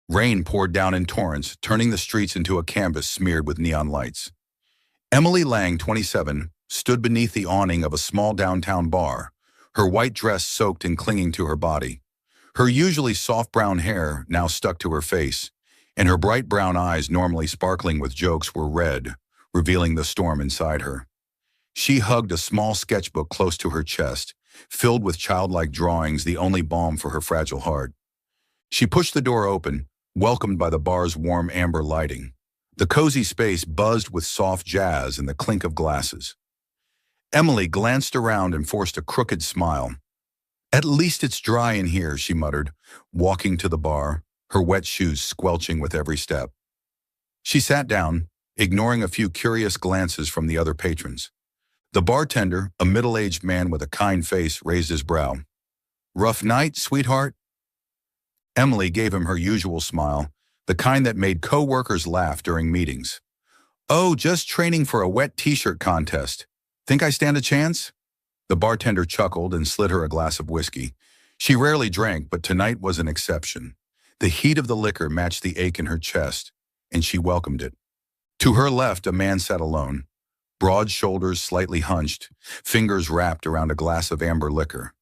Rain poured down in torrents, turning the streets into a canvas smeared with neon lights. Emily Lang, 27, stood beneath the awning of a small downtown bar, her white dress soaked and clinging to her body. Her usually soft brown hair now stuck to her face, and her bright brown eyes, normally sparkling with jokes, were red, revealing the storm inside her. She hugged a small sketchbook close to her chest, filled with childlike drawings, the only balm for her fragile heart. She pushed the door open, welcomed by the bar's warm amber lighting. The cozy space buzzed with soft jazz and the clink of glasses. Emily glanced around and forced a crooked smile. "At least it's dry in here," she muttered, walking to the bar, her wet shoes squelching with every step. She sat down, ignoring a few curious glances from the other patrons. The bartender, a middle-aged man with a kind face, raised his brow. "Rough night, sweetheart?" Emily gave him her usual smile, the kind that made co-workers laugh during meetings. "Oh, just training for a wet t-shirt contest. Think I stand a chance?" The bartender chuckled and slid her a glass of whiskey. She rarely drank, but tonight was an exception. The heat of the liquor matched the ache in her chest, and she welcomed it. To her left, a man sat alone, broad shoulders slightly hunched, fingers wrapped around a glass of amber liquor.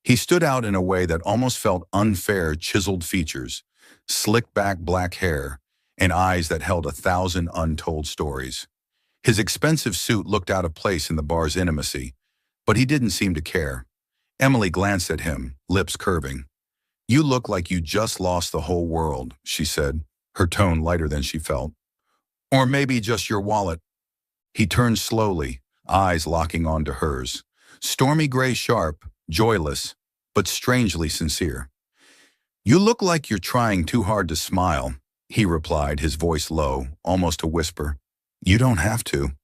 He stood out in a way that almost felt unfair: chiseled features, slicked back black hair, and eyes that held 1,000 untold stories. His expensive suit looked out of place in the bar's intimacy, but he didn't seem to care. Emily glanced at him, lips curving. "You look like you just lost the whole world," she said, her tone lighter than she felt. "Or maybe just your wallet." He turned slowly, eyes locking onto hers. Stormy gray sharp, joyless, but strangely sincere. "You look like you're trying too hard to smile," he replied, his voice low, almost a whisper. "You don't have to."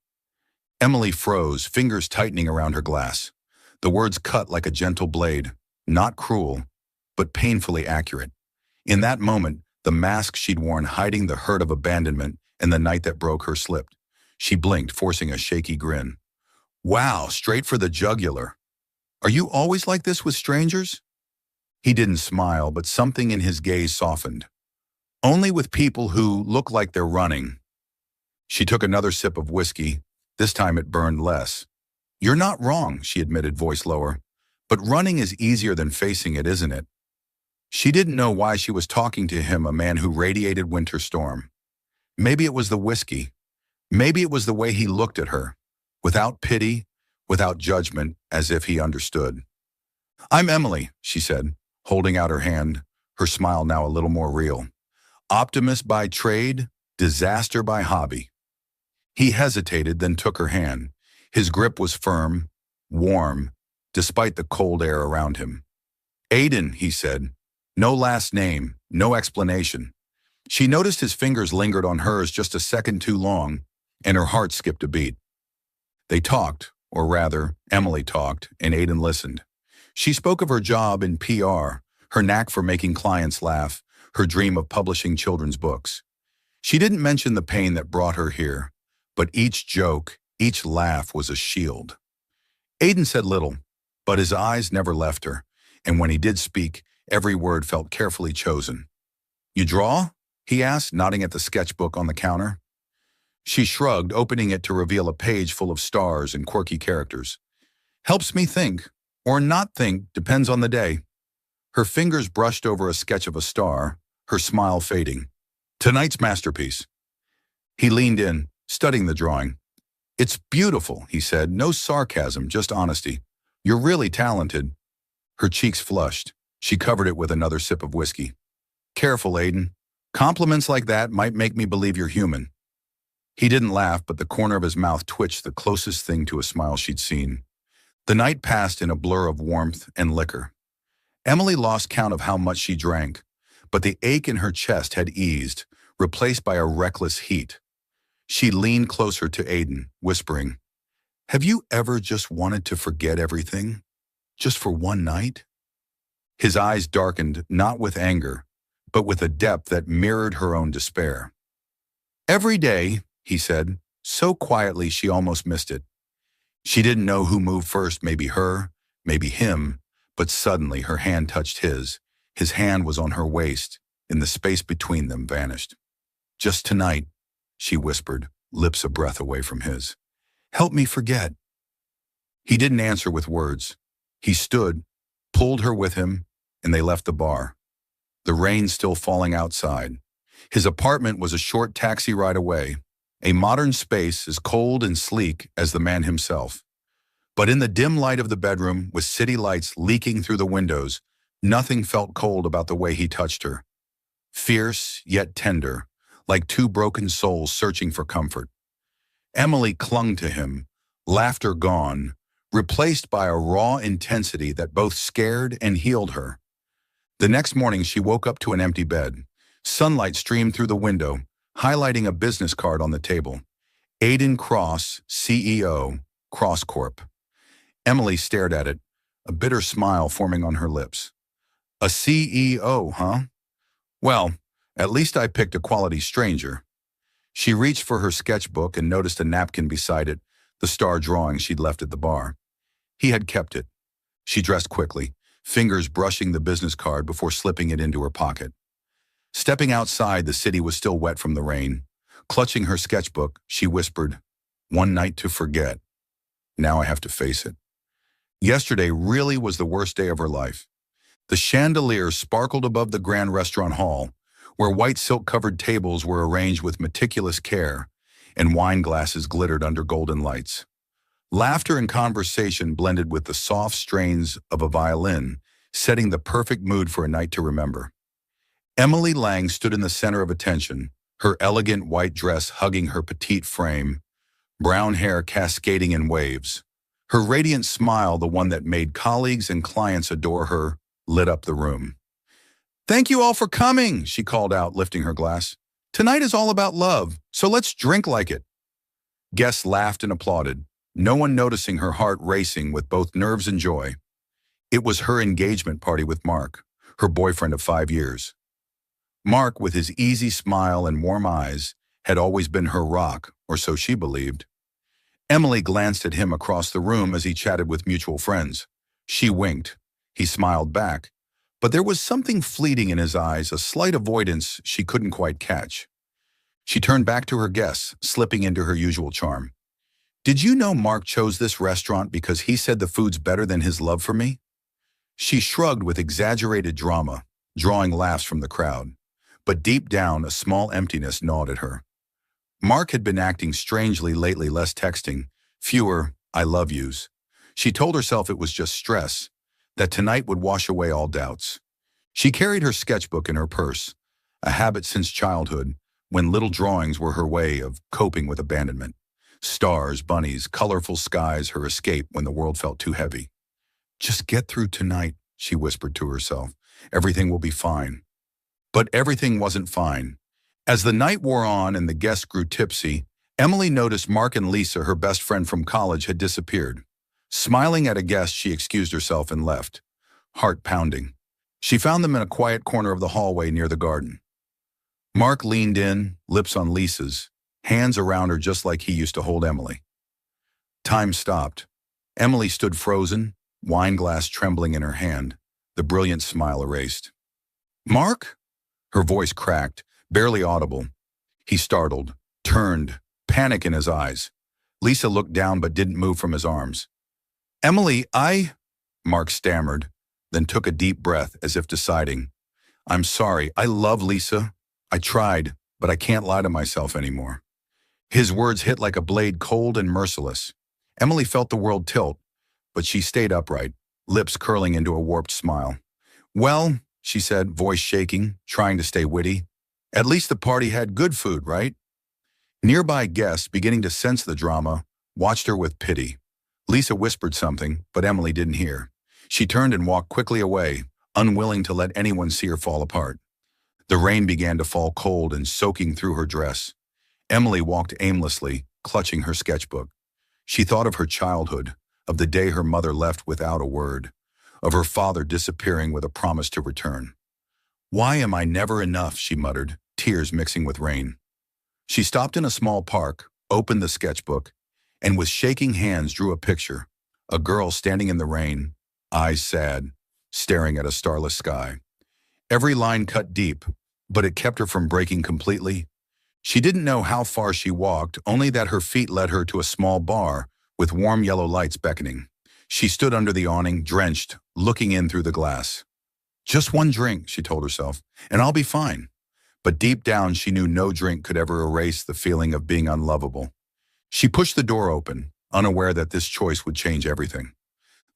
Emily froze, fingers tightening around her glass. The words cut like a gentle blade, not cruel, but painfully accurate. In that moment, the mask she'd worn hiding the hurt of abandonment and the night that broke her slipped. She blinked, forcing a shaky grin. "Wow, straight for the jugular. Are you always like this with strangers?" He didn't smile, but something in his gaze softened. "Only with people who look like they're running." She took another sip of whiskey. This time it burned less. "You're not wrong," she admitted, voice lower. "But running is easier than facing it, isn't it?" She didn't know why she was talking to him, a man who radiated winter storm. Maybe it was the whiskey. Maybe it was the way he looked at her, without pity, without judgment, as if he understood. "I'm Emily," she said, holding out her hand, her smile now a little more real. "Optimist by trade, disaster by hobby." He hesitated, then took her hand. His grip was firm, warm, despite the cold air around him. "Aiden," he said. No last name, no explanation. She noticed his fingers lingered on hers just a second too long, and her heart skipped a beat. They talked, or rather, Emily talked, and Aiden listened. She spoke of her job in PR, her knack for making clients laugh, her dream of publishing children's books. She didn't mention the pain that brought her here, but each joke, each laugh was a shield. Aiden said little, but his eyes never left her, and when he did speak, every word felt carefully chosen. "You draw?" he asked, nodding at the sketchbook on the counter. She shrugged, opening it to reveal a page full of stars and quirky characters. "Helps me think, or not think, depends on the day." Her fingers brushed over a sketch of a star, her smile fading. "Tonight's masterpiece." He leaned in, studying the drawing. "It's beautiful," he said, no sarcasm, just honesty. "You're really talented." Her cheeks flushed. She covered it with another sip of whiskey. "Careful, Aiden. Compliments like that might make me believe you're human." He didn't laugh, but the corner of his mouth twitched, the closest thing to a smile she'd seen. The night passed in a blur of warmth and liquor. Emily lost count of how much she drank, but the ache in her chest had eased, replaced by a reckless heat. She leaned closer to Aiden, whispering, "Have you ever just wanted to forget everything? Just for one night?" His eyes darkened, not with anger, but with a depth that mirrored her own despair. "Every day," he said, so quietly she almost missed it. She didn't know who moved first, maybe her, maybe him, but suddenly her hand touched his. His hand was on her waist, and the space between them vanished. "Just tonight," she whispered, lips a breath away from his. "Help me forget." He didn't answer with words. He stood, pulled her with him, and they left the bar. The rain still falling outside. His apartment was a short taxi ride away, a modern space as cold and sleek as the man himself. But in the dim light of the bedroom, with city lights leaking through the windows, nothing felt cold about the way he touched her. Fierce, yet tender, like two broken souls searching for comfort. Emily clung to him, laughter gone, replaced by a raw intensity that both scared and healed her. The next morning, she woke up to an empty bed. Sunlight streamed through the window, highlighting a business card on the table. Aiden Cross, CEO, Cross Corp. Emily stared at it, a bitter smile forming on her lips. "A CEO, huh? Well, at least I picked a quality stranger." She reached for her sketchbook and noticed a napkin beside it, the star drawing she'd left at the bar. He had kept it. She dressed quickly, fingers brushing the business card before slipping it into her pocket. Stepping outside, the city was still wet from the rain. Clutching her sketchbook, she whispered, "One night to forget. Now I have to face it." Yesterday really was the worst day of her life. The chandelier sparkled above the grand restaurant hall, where white silk-covered tables were arranged with meticulous care, and wine glasses glittered under golden lights. Laughter and conversation blended with the soft strains of a violin, setting the perfect mood for a night to remember. Emily Lang stood in the center of attention, her elegant white dress hugging her petite frame, brown hair cascading in waves. Her radiant smile, the one that made colleagues and clients adore her, lit up the room. "Thank you all for coming," she called out, lifting her glass. "Tonight is all about love, so let's drink like it." Guests laughed and applauded, no one noticing her heart racing with both nerves and joy. It was her engagement party with Mark, her boyfriend of 5 years. Mark, with his easy smile and warm eyes, had always been her rock, or so she believed. Emily glanced at him across the room as he chatted with mutual friends. She winked. He smiled back, but there was something fleeting in his eyes, a slight avoidance she couldn't quite catch. She turned back to her guests, slipping into her usual charm. "Did you know Mark chose this restaurant because he said the food's better than his love for me?" She shrugged with exaggerated drama, drawing laughs from the crowd. But deep down, a small emptiness gnawed at her. Mark had been acting strangely lately, less texting, fewer "I love yous." She told herself it was just stress, that tonight would wash away all doubts. She carried her sketchbook in her purse, a habit since childhood, when little drawings were her way of coping with abandonment. Stars, bunnies, colorful skies, her escape when the world felt too heavy. "Just get through tonight," she whispered to herself. "Everything will be fine." But everything wasn't fine. As the night wore on and the guests grew tipsy, Emily noticed Mark and Lisa, her best friend from college, had disappeared. Smiling at a guest, she excused herself and left, heart pounding. She found them in a quiet corner of the hallway near the garden. Mark leaned in, lips on Lisa's, hands around her just like he used to hold Emily. Time stopped. Emily stood frozen, wine glass trembling in her hand, the brilliant smile erased. "Mark?" Her voice cracked, barely audible. He startled, turned, panic in his eyes. Lisa looked down but didn't move from his arms. "Emily, Mark stammered, then took a deep breath as if deciding. "I'm sorry, I love Lisa. I tried, but I can't lie to myself anymore." His words hit like a blade, cold and merciless. Emily felt the world tilt, but she stayed upright, lips curling into a warped smile. "Well," she said, voice shaking, trying to stay witty, "at least the party had good food, right?" Nearby guests, beginning to sense the drama, watched her with pity. Lisa whispered something, but Emily didn't hear. She turned and walked quickly away, unwilling to let anyone see her fall apart. The rain began to fall cold and soaking through her dress. Emily walked aimlessly, clutching her sketchbook. She thought of her childhood, of the day her mother left without a word, of her father disappearing with a promise to return. "Why am I never enough?" she muttered, tears mixing with rain. She stopped in a small park, opened the sketchbook, and with shaking hands drew a picture. A girl standing in the rain, eyes sad, staring at a starless sky. Every line cut deep, but it kept her from breaking completely. She didn't know how far she walked, only that her feet led her to a small bar with warm yellow lights beckoning. She stood under the awning, drenched, looking in through the glass. Just one drink, she told herself, and I'll be fine. But deep down, she knew no drink could ever erase the feeling of being unlovable. She pushed the door open, unaware that this choice would change everything.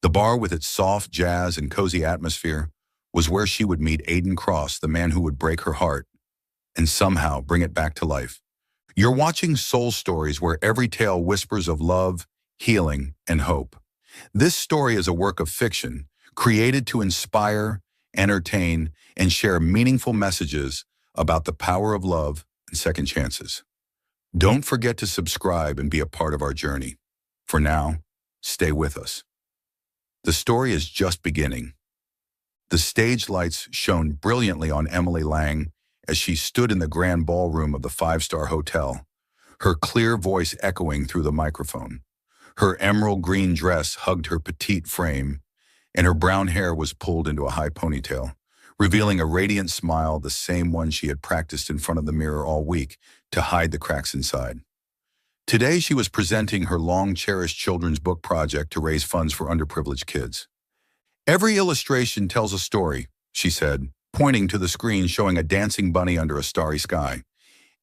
The bar, with its soft jazz and cozy atmosphere, was where she would meet Aiden Cross, the man who would break her heart and somehow bring it back to life. You're watching Soul Stories, where every tale whispers of love, healing, and hope. This story is a work of fiction, created to inspire, entertain, and share meaningful messages about the power of love and second chances. Don't forget to subscribe and be a part of our journey. For now, stay with us. The story is just beginning. The stage lights shone brilliantly on Emily Lang as she stood in the grand ballroom of the five-star hotel, her clear voice echoing through the microphone. Her emerald green dress hugged her petite frame, and her brown hair was pulled into a high ponytail, revealing a radiant smile, the same one she had practiced in front of the mirror all week to hide the cracks inside. Today, she was presenting her long-cherished children's book project to raise funds for underprivileged kids. Every illustration tells a story, she said, pointing to the screen showing a dancing bunny under a starry sky.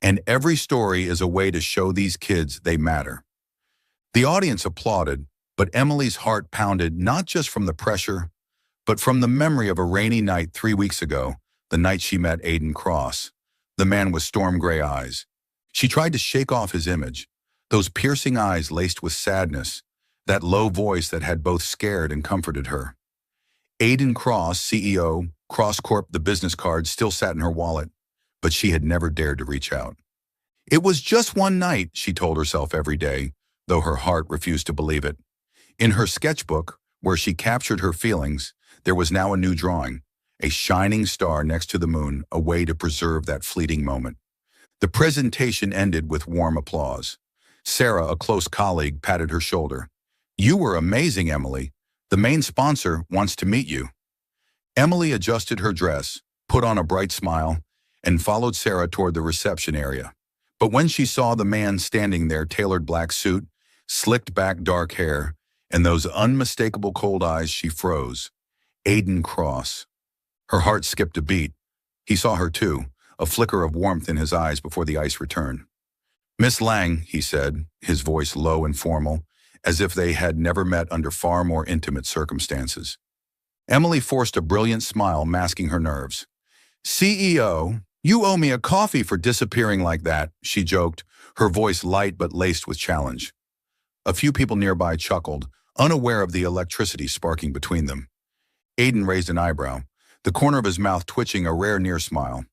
And every story is a way to show these kids they matter. The audience applauded, but Emily's heart pounded not just from the pressure, but from the memory of a rainy night 3 weeks ago, the night she met Aiden Cross, the man with storm gray eyes. She tried to shake off his image, those piercing eyes laced with sadness, that low voice that had both scared and comforted her. Aiden Cross, CEO, Cross Corp, the business card still sat in her wallet, but she had never dared to reach out. It was just one night, she told herself every day, though her heart refused to believe it. In her sketchbook, where she captured her feelings, there was now a new drawing, a shining star next to the moon, a way to preserve that fleeting moment. The presentation ended with warm applause. Sarah, a close colleague, patted her shoulder. "You were amazing, Emily. The main sponsor wants to meet you." Emily adjusted her dress, put on a bright smile, and followed Sarah toward the reception area. But when she saw the man standing there, tailored black suit, slicked back dark hair, and those unmistakable cold eyes, she froze. Aiden Cross. Her heart skipped a beat. He saw her too, a flicker of warmth in his eyes before the ice returned. "Miss Lang," he said, his voice low and formal, as if they had never met under far more intimate circumstances. Emily forced a brilliant smile, masking her nerves. "CEO, you owe me a coffee for disappearing like that," she joked, her voice light but laced with challenge. A few people nearby chuckled, unaware of the electricity sparking between them. Aiden raised an eyebrow, the corner of his mouth twitching a rare near smile.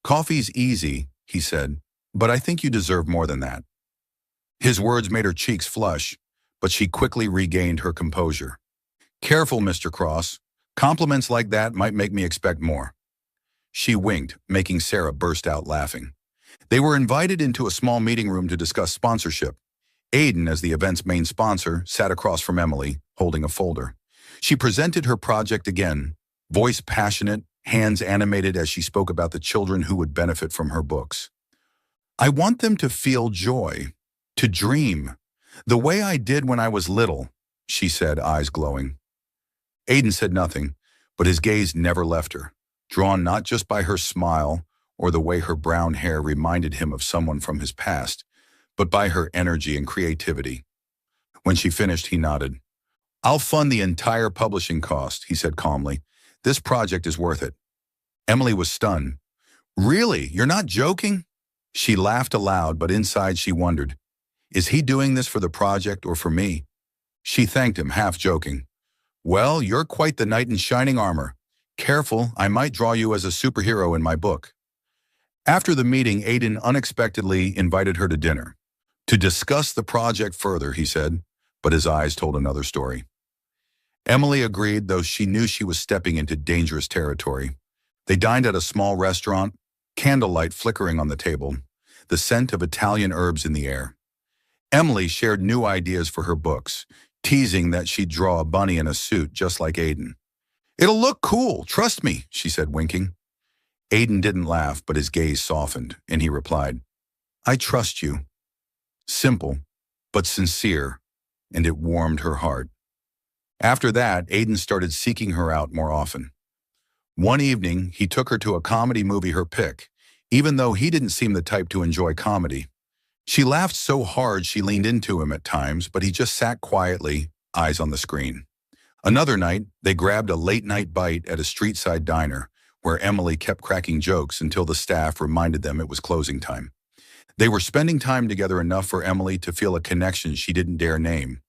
"Coffee's easy," he said, "but I think you deserve more than that." His words made her cheeks flush, but she quickly regained her composure. "Careful, Mr. Cross. Compliments like that might make me expect more." She winked, making Sarah burst out laughing. They were invited into a small meeting room to discuss sponsorship. Aiden, as the event's main sponsor, sat across from Emily, holding a folder. She presented her project again, voice passionate, hands animated as she spoke about the children who would benefit from her books. "I want them to feel joy, to dream, the way I did when I was little," she said, eyes glowing. Aiden said nothing, but his gaze never left her, drawn not just by her smile or the way her brown hair reminded him of someone from his past, but by her energy and creativity. When she finished, he nodded. "I'll fund the entire publishing cost," he said calmly. "This project is worth it." Emily was stunned. "Really? You're not joking?" She laughed aloud, but inside she wondered, is he doing this for the project or for me? She thanked him, half joking. "Well, you're quite the knight in shining armor. Careful, I might draw you as a superhero in my book." After the meeting, Aiden unexpectedly invited her to dinner. "To discuss the project further," he said, but his eyes told another story. Emily agreed, though she knew she was stepping into dangerous territory. They dined at a small restaurant, candlelight flickering on the table, the scent of Italian herbs in the air. Emily shared new ideas for her books, teasing that she'd draw a bunny in a suit just like Aiden. "It'll look cool, trust me," she said, winking. Aiden didn't laugh, but his gaze softened, and he replied, I trust you. Simple, but sincere, and it warmed her heart. After that, Aiden started seeking her out more often. One evening, he took her to a comedy movie, her pick, even though he didn't seem the type to enjoy comedy. She laughed so hard she leaned into him at times, but he just sat quietly, eyes on the screen. Another night, they grabbed a late-night bite at a street-side diner, where Emily kept cracking jokes until the staff reminded them it was closing time. They were spending time together enough for Emily to feel a connection she didn't dare name.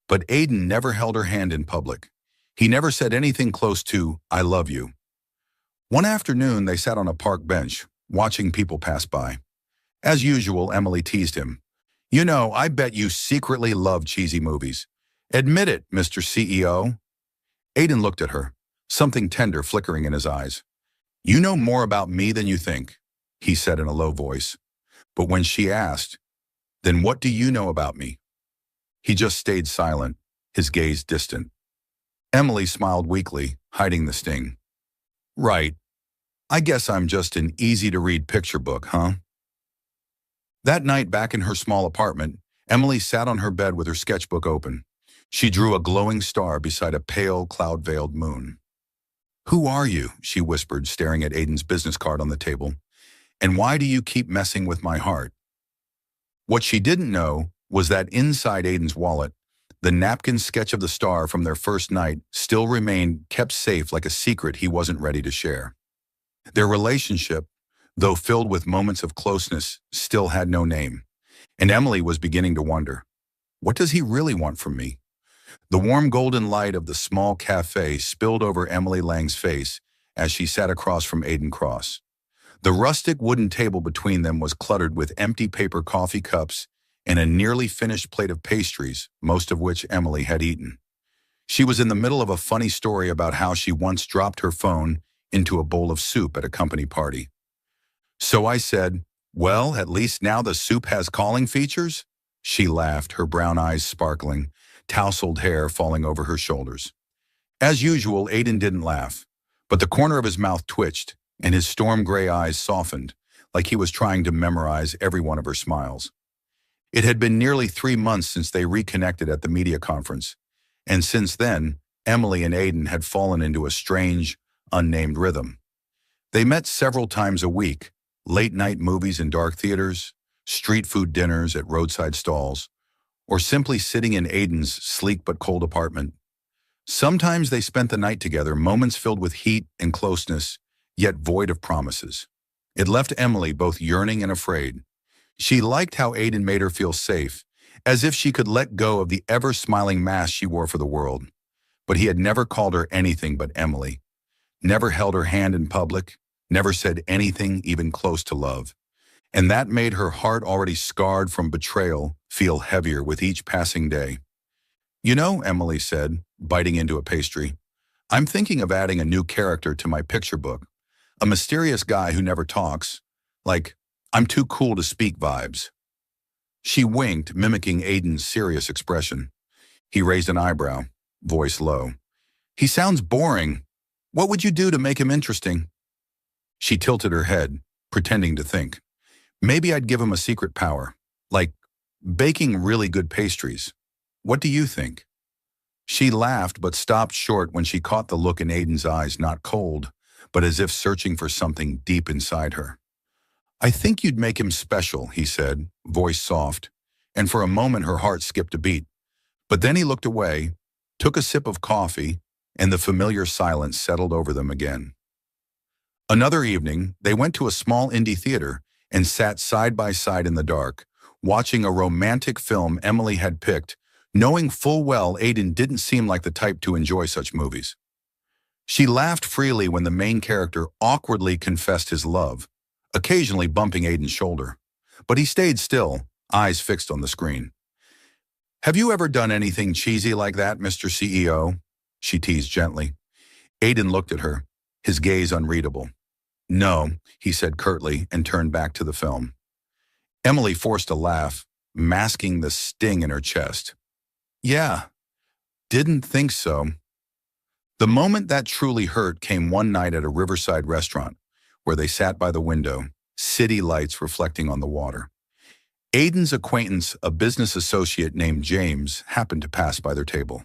But Aiden never held her hand in public. He never said anything close to, I love you. One afternoon, they sat on a park bench, watching people pass by. As usual, Emily teased him. You know, I bet you secretly love cheesy movies. Admit it, Mr. CEO. Aiden looked at her, something tender flickering in his eyes. You know more about me than you think, he said in a low voice. But when she asked, then what do you know about me? He just stayed silent, his gaze distant. Emily smiled weakly, hiding the sting. Right. I guess I'm just an easy-to-read picture book, huh? That night, back in her small apartment, Emily sat on her bed with her sketchbook open. She drew a glowing star beside a pale, cloud-veiled moon. Who are you? She whispered, staring at Aiden's business card on the table. And why do you keep messing with my heart? What she didn't know was that inside Aiden's wallet, the napkin sketch of the star from their first night still remained kept safe like a secret he wasn't ready to share. Their relationship, though filled with moments of closeness, still had no name. And Emily was beginning to wonder, what does he really want from me? The warm golden light of the small cafe spilled over Emily Lang's face as she sat across from Aiden Cross. The rustic wooden table between them was cluttered with empty paper coffee cups and a nearly finished plate of pastries, most of which Emily had eaten. She was in the middle of a funny story about how she once dropped her phone into a bowl of soup at a company party. So I said, well, at least now the soup has calling features? She laughed, her brown eyes sparkling, tousled hair falling over her shoulders. As usual, Aiden didn't laugh, but the corner of his mouth twitched, and his storm gray eyes softened, like he was trying to memorize every one of her smiles. It had been nearly 3 months since they reconnected at the media conference, and since then, Emily and Aiden had fallen into a strange, unnamed rhythm. They met several times a week, late-night movies in dark theaters, street food dinners at roadside stalls, or simply sitting in Aiden's sleek but cold apartment. Sometimes they spent the night together, moments filled with heat and closeness, yet void of promises. It left Emily both yearning and afraid. She liked how Aiden made her feel safe, as if she could let go of the ever-smiling mask she wore for the world. But he had never called her anything but Emily, never held her hand in public, never said anything even close to love. And that made her heart, already scarred from betrayal, feel heavier with each passing day. You know, Emily said, biting into a pastry, I'm thinking of adding a new character to my picture book. A mysterious guy who never talks, like, I'm too cool to speak vibes. She winked, mimicking Aiden's serious expression. He raised an eyebrow, voice low. He sounds boring. What would you do to make him interesting? She tilted her head, pretending to think. Maybe I'd give him a secret power, like baking really good pastries. What do you think? She laughed but stopped short when she caught the look in Aiden's eyes, not cold, but as if searching for something deep inside her. I think you'd make him special, he said, voice soft, and for a moment her heart skipped a beat. But then he looked away, took a sip of coffee, and the familiar silence settled over them again. Another evening, they went to a small indie theater and sat side by side in the dark, watching a romantic film Emily had picked, knowing full well Aiden didn't seem like the type to enjoy such movies. She laughed freely when the main character awkwardly confessed his love, occasionally bumping Aiden's shoulder. But he stayed still, eyes fixed on the screen. Have you ever done anything cheesy like that, Mr. CEO? She teased gently. Aiden looked at her, his gaze unreadable. No, he said curtly and turned back to the film. Emily forced a laugh, masking the sting in her chest. Yeah, didn't think so. The moment that truly hurt came one night at a riverside restaurant, where they sat by the window, city lights reflecting on the water. Aiden's acquaintance, a business associate named James, happened to pass by their table.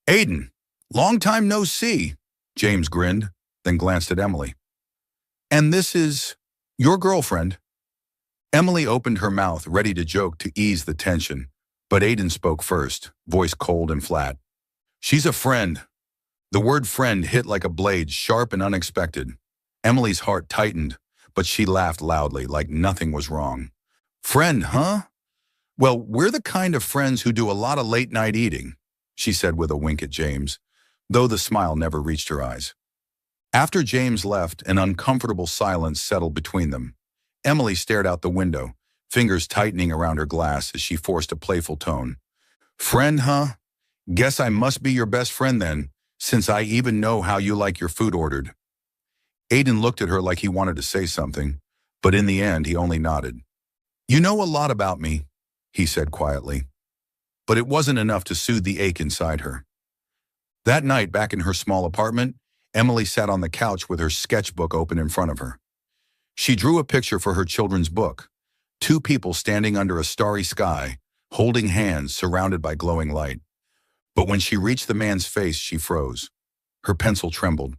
"Aiden, long time no see," James grinned, then glanced at Emily. "And this is your girlfriend?" Emily opened her mouth, ready to joke to ease the tension, but Aiden spoke first, voice cold and flat. "She's a friend." The word friend hit like a blade, sharp and unexpected. Emily's heart tightened, but she laughed loudly, like nothing was wrong. "Friend, huh? Well, we're the kind of friends who do a lot of late-night eating," she said with a wink at James, though the smile never reached her eyes. After James left, an uncomfortable silence settled between them. Emily stared out the window, fingers tightening around her glass as she forced a playful tone. "Friend, huh? Guess I must be your best friend then, since I even know how you like your food ordered." Aiden looked at her like he wanted to say something, but in the end he only nodded. "You know a lot about me," he said quietly. But it wasn't enough to soothe the ache inside her. That night, back in her small apartment, Emily sat on the couch with her sketchbook open in front of her. She drew a picture for her children's book, two people standing under a starry sky, holding hands surrounded by glowing light. But when she reached the man's face, she froze. Her pencil trembled.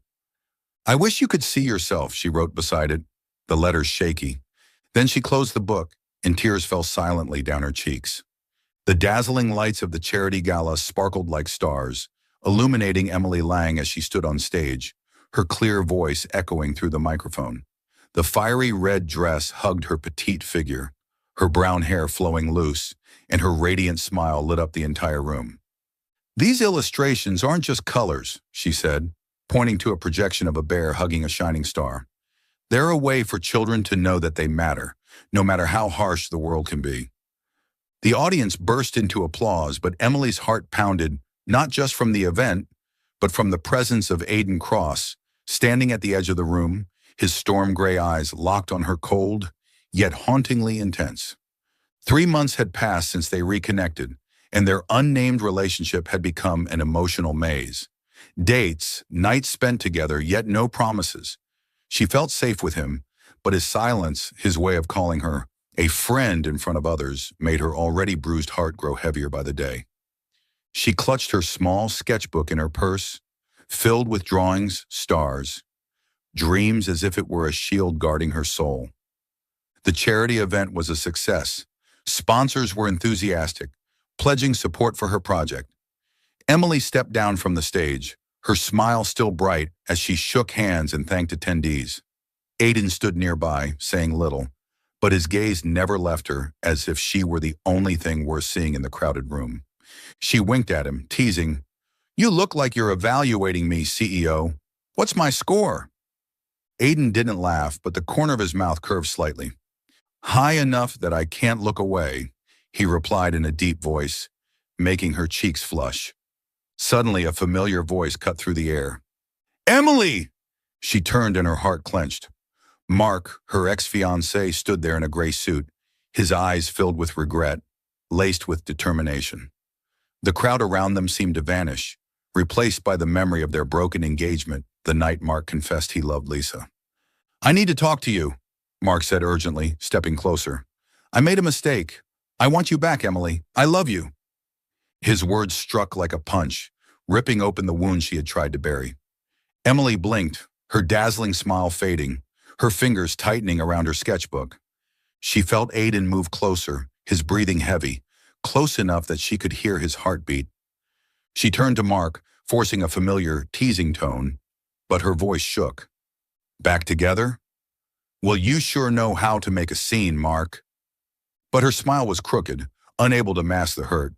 "I wish you could see yourself," she wrote beside it, the letters shaky. Then she closed the book, and tears fell silently down her cheeks. The dazzling lights of the charity gala sparkled like stars, illuminating Emily Lang as she stood on stage, her clear voice echoing through the microphone. The fiery red dress hugged her petite figure, her brown hair flowing loose, and her radiant smile lit up the entire room. "These illustrations aren't just colors," she said, pointing to a projection of a bear hugging a shining star. "They're a way for children to know that they matter, no matter how harsh the world can be." The audience burst into applause, but Emily's heart pounded, not just from the event, but from the presence of Aiden Cross, standing at the edge of the room, his storm-gray eyes locked on her, cold, yet hauntingly intense. 3 months had passed since they reconnected, and their unnamed relationship had become an emotional maze. Dates, nights spent together, yet no promises. She felt safe with him, but his silence, his way of calling her a friend in front of others, made her already bruised heart grow heavier by the day. She clutched her small sketchbook in her purse, filled with drawings, stars, dreams as if it were a shield guarding her soul. The charity event was a success. Sponsors were enthusiastic, pledging support for her project. Emily stepped down from the stage, her smile still bright as she shook hands and thanked attendees. Aiden stood nearby, saying little, but his gaze never left her, as if she were the only thing worth seeing in the crowded room. She winked at him, teasing, "You look like you're evaluating me, CEO. What's my score?" Aiden didn't laugh, but the corner of his mouth curved slightly. "High enough that I can't look away," he replied in a deep voice, making her cheeks flush. Suddenly, a familiar voice cut through the air. "Emily!" She turned and her heart clenched. Mark, her ex-fiancé, stood there in a gray suit, his eyes filled with regret, laced with determination. The crowd around them seemed to vanish, replaced by the memory of their broken engagement the night Mark confessed he loved Lisa. "I need to talk to you," Mark said urgently, stepping closer. "I made a mistake. I want you back, Emily. I love you." His words struck like a punch, ripping open the wound she had tried to bury. Emily blinked, her dazzling smile fading, her fingers tightening around her sketchbook. She felt Aiden move closer, his breathing heavy, close enough that she could hear his heartbeat. She turned to Mark, forcing a familiar, teasing tone, but her voice shook. "Back together? Well, you sure know how to make a scene, Mark." But her smile was crooked, unable to mask the hurt.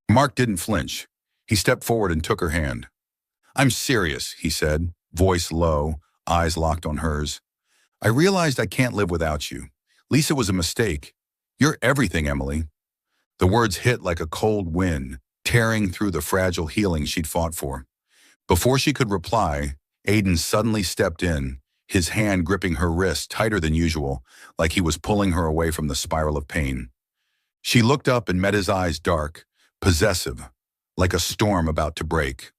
Mark didn't flinch. He stepped forward and took her hand. "I'm serious," he said, voice low, eyes locked on hers. "I realized I can't live without you. Lisa was a mistake. You're everything, Emily." The words hit like a cold wind, tearing through the fragile healing she'd fought for. Before she could reply, Aiden suddenly stepped in, his hand gripping her wrist tighter than usual, like he was pulling her away from the spiral of pain. She looked up and met his eyes, dark, possessive, like a storm about to break.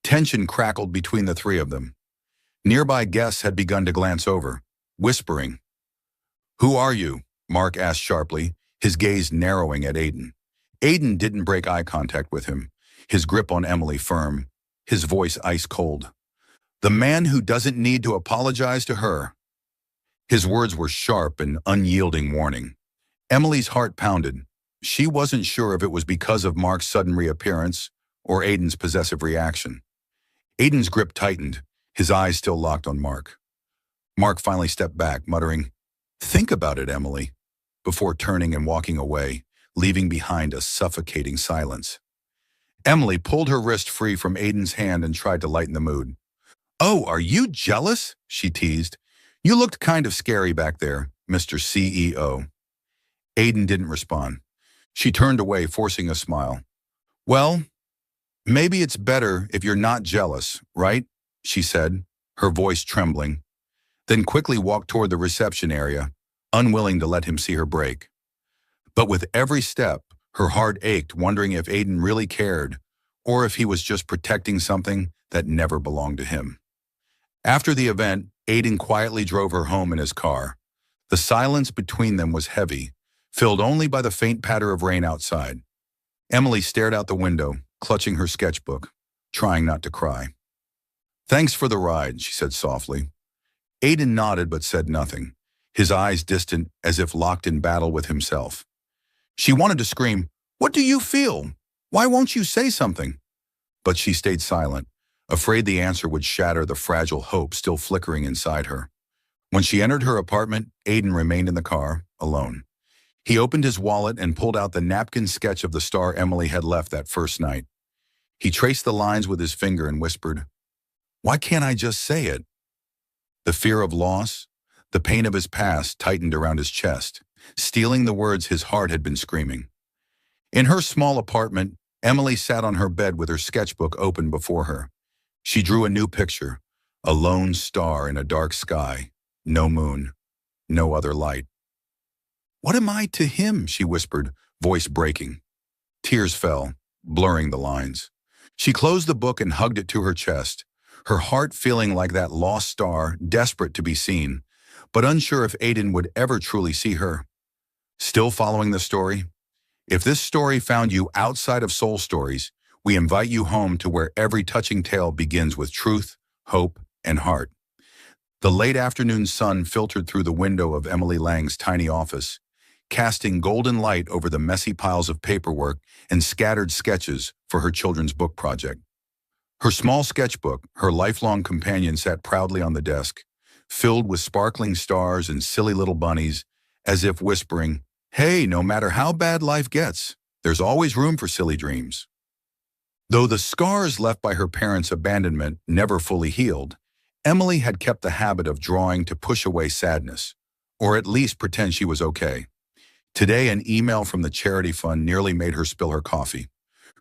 Tension crackled between the three of them. Nearby guests had begun to glance over, whispering. "Who are you?" Mark asked sharply, his gaze narrowing at Aiden. Aiden didn't break eye contact with him, his grip on Emily firm, his voice ice cold. "The man who doesn't need to apologize to her." His words were sharp and unyielding warning. Emily's heart pounded. She wasn't sure if it was because of Mark's sudden reappearance or Aiden's possessive reaction. Aiden's grip tightened, his eyes still locked on Mark. Mark finally stepped back, muttering, "Think about it, Emily," before turning and walking away, leaving behind a suffocating silence. Emily pulled her wrist free from Aiden's hand and tried to lighten the mood. "Oh, are you jealous?" she teased. "You looked kind of scary back there, Mr. CEO." Aiden didn't respond. She turned away, forcing a smile. "Well, maybe it's better if you're not jealous, right?" she said, her voice trembling, then quickly walked toward the reception area, unwilling to let him see her break. But with every step, her heart ached, wondering if Aiden really cared, or if he was just protecting something that never belonged to him. After the event, Aiden quietly drove her home in his car. The silence between them was heavy, filled only by the faint patter of rain outside. Emily stared out the window, clutching her sketchbook, trying not to cry. "Thanks for the ride," she said softly. Aiden nodded but said nothing, his eyes distant as if locked in battle with himself. She wanted to scream, "What do you feel? Why won't you say something?" But she stayed silent, afraid the answer would shatter the fragile hope still flickering inside her. When she entered her apartment, Aiden remained in the car, alone. He opened his wallet and pulled out the napkin sketch of the star Emily had left that first night. He traced the lines with his finger and whispered, "Why can't I just say it?" The fear of loss, the pain of his past tightened around his chest, stealing the words his heart had been screaming. In her small apartment, Emily sat on her bed with her sketchbook open before her. She drew a new picture, a lone star in a dark sky, no moon, no other light. "What am I to him?" she whispered, voice breaking. Tears fell, blurring the lines. She closed the book and hugged it to her chest, her heart feeling like that lost star, desperate to be seen, but unsure if Aiden would ever truly see her. Still following the story? If this story found you outside of Soul Stories, we invite you home to where every touching tale begins with truth, hope, and heart. The late afternoon sun filtered through the window of Emily Lang's tiny office, casting golden light over the messy piles of paperwork and scattered sketches for her children's book project. Her small sketchbook, her lifelong companion, sat proudly on the desk, filled with sparkling stars and silly little bunnies, as if whispering, "Hey, no matter how bad life gets, there's always room for silly dreams." Though the scars left by her parents' abandonment never fully healed, Emily had kept the habit of drawing to push away sadness, or at least pretend she was okay. Today, an email from the charity fund nearly made her spill her coffee.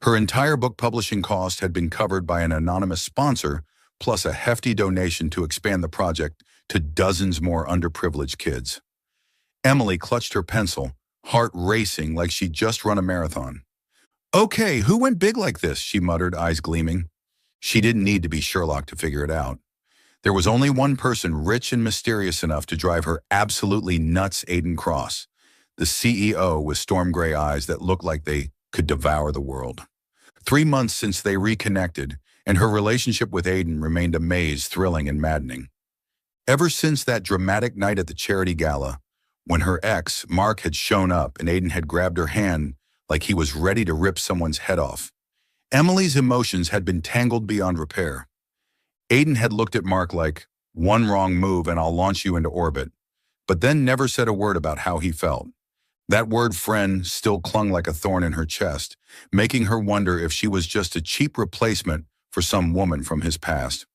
Her entire book publishing cost had been covered by an anonymous sponsor, plus a hefty donation to expand the project to dozens more underprivileged kids. Emily clutched her pencil, heart racing like she'd just run a marathon. "Okay, who went big like this?" she muttered, eyes gleaming. She didn't need to be Sherlock to figure it out. There was only one person rich and mysterious enough to drive her absolutely nuts, Aiden Cross, the CEO with storm gray eyes that looked like they could devour the world. 3 months since they reconnected, and her relationship with Aiden remained a maze, thrilling and maddening. Ever since that dramatic night at the charity gala, when her ex, Mark, had shown up and Aiden had grabbed her hand like he was ready to rip someone's head off, Emily's emotions had been tangled beyond repair. Aiden had looked at Mark like, "One wrong move and I'll launch you into orbit," but then never said a word about how he felt. That word "friend" still clung like a thorn in her chest, making her wonder if she was just a cheap replacement for some woman from his past.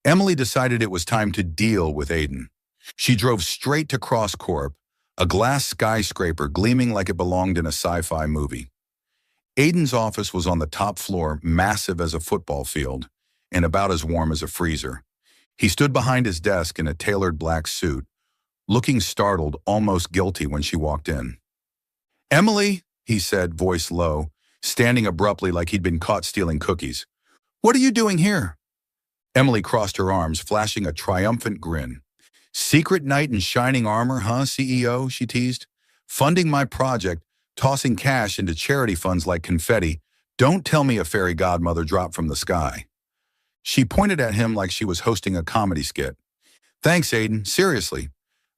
Emily decided it was time to deal with Aiden. She drove straight to Cross Corp, a glass skyscraper gleaming like it belonged in a sci-fi movie. Aiden's office was on the top floor, massive as a football field, and about as warm as a freezer. He stood behind his desk in a tailored black suit, looking startled, almost guilty when she walked in. "Emily," he said, voice low, standing abruptly like he'd been caught stealing cookies. "What are you doing here?" Emily crossed her arms, flashing a triumphant grin. Secret knight in shining armor, huh, CEO? She teased. Funding my project, tossing cash into charity funds like confetti. Don't tell me a fairy godmother dropped from the sky. She pointed at him like she was hosting a comedy skit. Thanks, Aiden, seriously.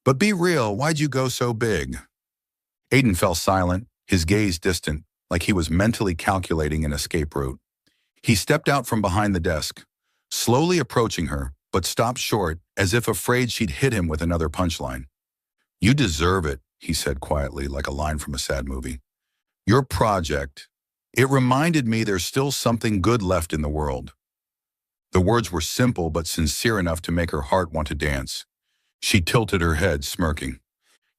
But be real, why'd you go so big? Aiden fell silent, his gaze distant, like he was mentally calculating an escape route. He stepped out from behind the desk, slowly approaching her, but stopped short, as if afraid she'd hit him with another punchline. You deserve it, he said quietly, like a line from a sad movie. Your project. It reminded me there's still something good left in the world. The words were simple but sincere enough to make her heart want to dance. She tilted her head, smirking.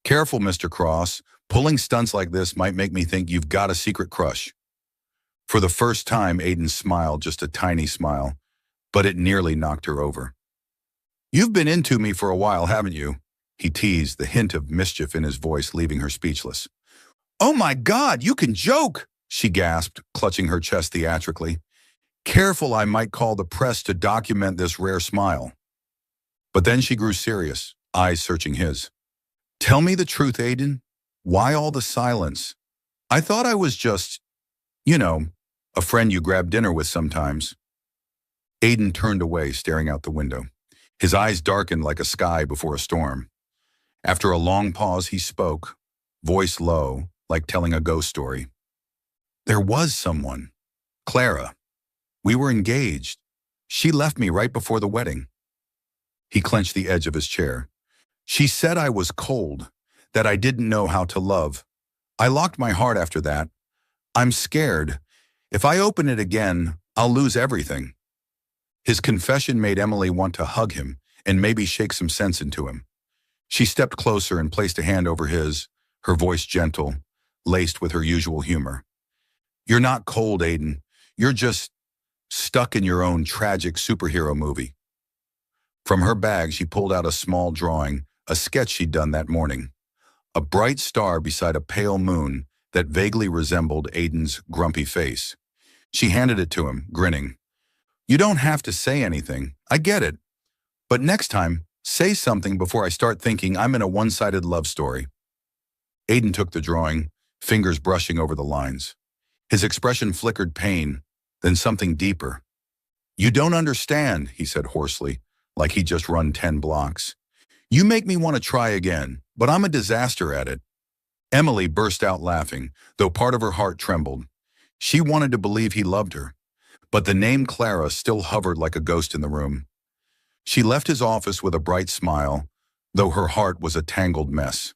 Careful, Mr. Cross. Pulling stunts like this might make me think you've got a secret crush. For the first time, Aiden smiled, just a tiny smile, but it nearly knocked her over. You've been into me for a while, haven't you? He teased, the hint of mischief in his voice leaving her speechless. Oh my God, you can joke, she gasped, clutching her chest theatrically. Careful, I might call the press to document this rare smile. But then she grew serious, eyes searching his. Tell me the truth, Aiden. Why all the silence? I thought I was just, a friend you grab dinner with sometimes. Aiden turned away, staring out the window. His eyes darkened like a sky before a storm. After a long pause, he spoke, voice low, like telling a ghost story. There was someone. Clara. We were engaged. She left me right before the wedding. He clenched the edge of his chair. She said I was cold, that I didn't know how to love. I locked my heart after that. I'm scared. If I open it again, I'll lose everything. His confession made Emily want to hug him and maybe shake some sense into him. She stepped closer and placed a hand over his, her voice gentle, laced with her usual humor. You're not cold, Aiden. You're just stuck in your own tragic superhero movie. From her bag, she pulled out a small drawing, a sketch she'd done that morning. A bright star beside a pale moon that vaguely resembled Aiden's grumpy face. She handed it to him, grinning. You don't have to say anything. I get it. But next time, say something before I start thinking I'm in a one-sided love story. Aiden took the drawing, fingers brushing over the lines. His expression flickered pain, then something deeper. You don't understand, he said hoarsely, like he'd just run 10 blocks. You make me want to try again, but I'm a disaster at it. Emily burst out laughing, though part of her heart trembled. She wanted to believe he loved her, but the name Clara still hovered like a ghost in the room. She left his office with a bright smile, though her heart was a tangled mess.